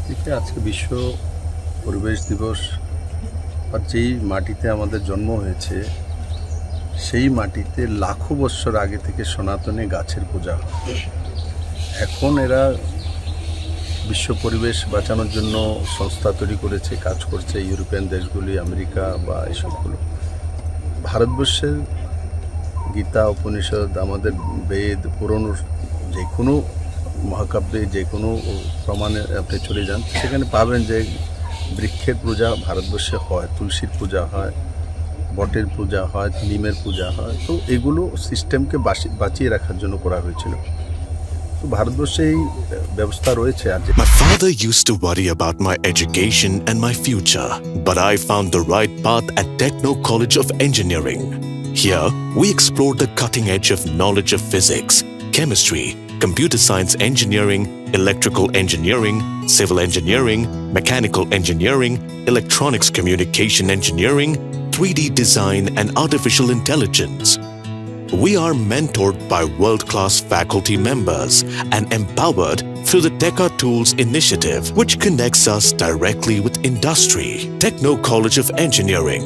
দেখে আজকে বিশ্ব পরিবেশ দিবস। আর যেই মাটিতে আমাদের জন্ম হয়েছে সেই মাটিতে লাখো বৎসর আগে থেকে সনাতনে গাছের পূজা হয়। এখন এরা বিশ্ব পরিবেশ বাঁচানোর জন্য সংস্থা তৈরি করেছে, কাজ করছে ইউরোপিয়ান দেশগুলি, আমেরিকা বা এসবগুলো। ভারতবর্ষের গীতা, উপনিষদ, আমাদের বেদ, পুরনো যে কোনো মহাকাব্যে যে কোনো প্রমাণে আপনি চলে যান, সেখানে পাবেন যে বৃক্ষের পূজা ভারতবর্ষে হয়, তুলসীর পূজা হয়, বটের পূজা হয়, নিমের পূজা হয়। তো এগুলো সিস্টেমকে বাঁচিয়ে রাখার জন্য করা হয়েছিল। তো ভারতবর্ষে এই ব্যবস্থা রয়েছে। আর My father used to worry about my education and my future, but I found the right path at Techno College of Engineering. Here, we explore the cutting edge of knowledge of physics, chemistry, computer science engineering, electrical engineering, civil engineering, mechanical engineering, electronics communication engineering, 3D design and artificial intelligence. We are mentored by world-class faculty members and empowered through the Teka Tools initiative, which connects us directly with industry. Techno College of Engineering,